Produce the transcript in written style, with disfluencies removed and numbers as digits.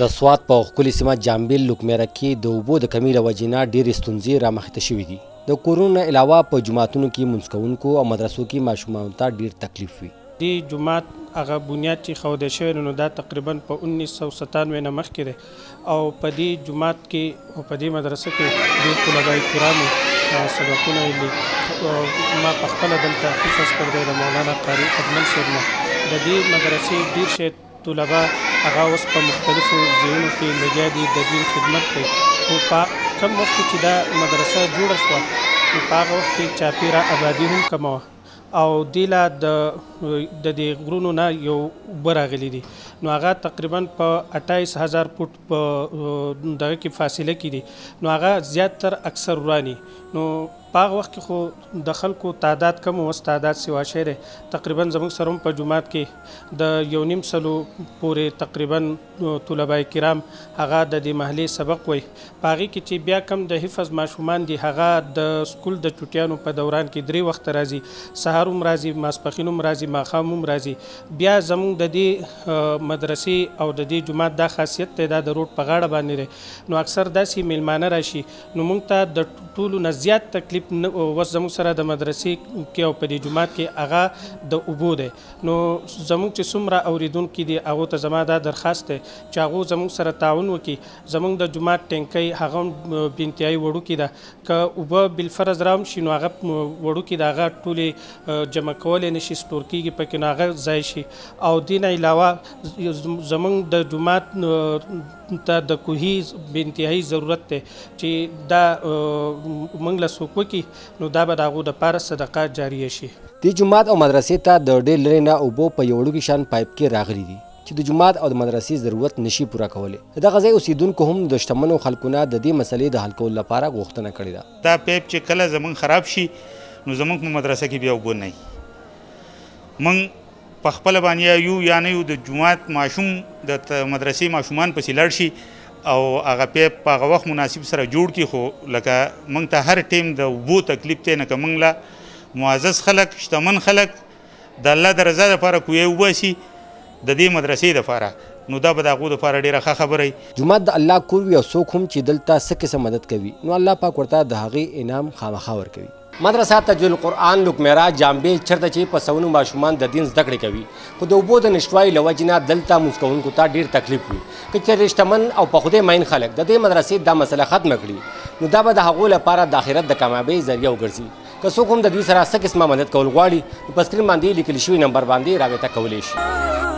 د سوات په ښکلې سیمه جامبیل لوکمیره کې د اوبو د کمۍ له وجې نه ډېرې ستونزې رامخته شوي دي. د کورونو نه علاوه په جوماتونو کې لمونځ کوونکو او مدرسو کې ماشومانو ته ډېر تکلیف وي. دې جومات هغه بنیاد چې ښودل شوی نو دا تقریبا په 1997 نه مخکې دی او په دې جومات کې او په دې مدرسه کې ډېر طلبای کرامو سبقونه ویلي. ما په خپله دلته حفظ کړی دی د مولانا قاري اجمل صاحب نه. د دې مدرسې ډېر شی طلبا هغه اوس په مختلفو ځایونو کې لګیا دي د دین خدمت کوي. خو په کم وخت کې چې دا مدرسه جوړه شوه نو په هغه وخت کې چاپیره آبادي هم کمه وه او دې لا د دې غرونو نه یو اوبه راغلي دي نو هغه تقریبا په 28,000 فوټ په دغه کې فاصله کې دي نو هغه زیاتتر اکثر ورانی نو په هغه وخت کې خو د خلکو تعداد کم اوس تعداد سوا شی دی. تقریبا زموږ سره هم په جومات کې د 1.5 پورې تقریبا طلبای کرام هغه د دې محلې سبق وایي. په هغې کې چې بیا کم د حفظ ماشومان دي هغه د سکول د چوټیانو په دوران کې 3 وخته راځي، سهار هم راځي، ماسپښین هم راځي، ماښام هم راځي. بیا زموږ د دې مدرسې او د دې جومات دا خاصیت دی دا د روډ په غاړه باندې دی نو اکثر داسې میلمانه راشي نو موږ ته د ټولو نه زیات تکلیف اوس زموږ سره د مدرسې کې او په دې جومات کې هغه د اوبو دی نو زموږ چې څومره اوریدونکي دي هغو ته زما دا درخواست دی چې هغو زموږ سره تعاون وکړي. زموږ د جومات ټینکۍ هغه هم بې انتهایي وړوکې ده که اوبه بالفرض رام شي نو هغه وړوکې ده هغه ټولې جمع کولی نه شي سټور کېږي پکې نو هغه ځای شي. او دې نه علاوه زموږ د جومات ته د کوهي بې انتهایي ضرورت دی چې دا موږ له څوک نو دا به د هغو دپاره صدقه جاریه شي. دې جومات او مدرسې ته د ډېر لرې نه اوبو په یو وړوکي شان پایپ کې راغلي دي چې د جومات او د مدرسې ضرورت نشي پوره کولی. د دغه ځای اوسیدونکو هم د شتمنو خلکو نه د دې مسلې د حل کولو لپاره غوښتنه کړې ده. دا پایپ چې کله زموږ خراب شي نو زموږ په مدرسه کې بیا اوبه نه وي. موږ په خپله باندې یو یا نه یو د جومات ماشوم د مدرسې ماشومان پسې لاړ شي او هغه پیپ په هغه وخت مناسب سره جوړ کړي. خو لکه موږ ته هر ټیم د اوبو تکلیف دی نه که موږ له معزز خلک شتمن خلک د الله د رضا دپاره کوی وباسي د دې مدرسې دپاره نو دا به د هغو دپاره ډېره ښه خبره وي. جومات د الله کور وي او څوک هم چې دلته څه قسم مدد کوي نو الله پاک ورته د هغې انعام خامخا ورکوي. مدرسه تجوید القرآن لوکمیره جامبیل چېرته چې په سونو ماشومان د دین زده کړې کوي خو د اوبو د نشتوالي له وجې نه دلته لمونځ کوونکو ته ډېر تکلیف وي. که چېرې شتمن او په خدای مین خلک د دې مدرسې دا مسله ختمه کړي نو دا به د هغو لپاره د آخرت د کامیابۍ ذریعه وګرځي. که څوک هم د دوی سره څه قسمه مدد کول غواړي نو په سکرین باندې لیکل شوي نمبر باندې رابطه کولی شي.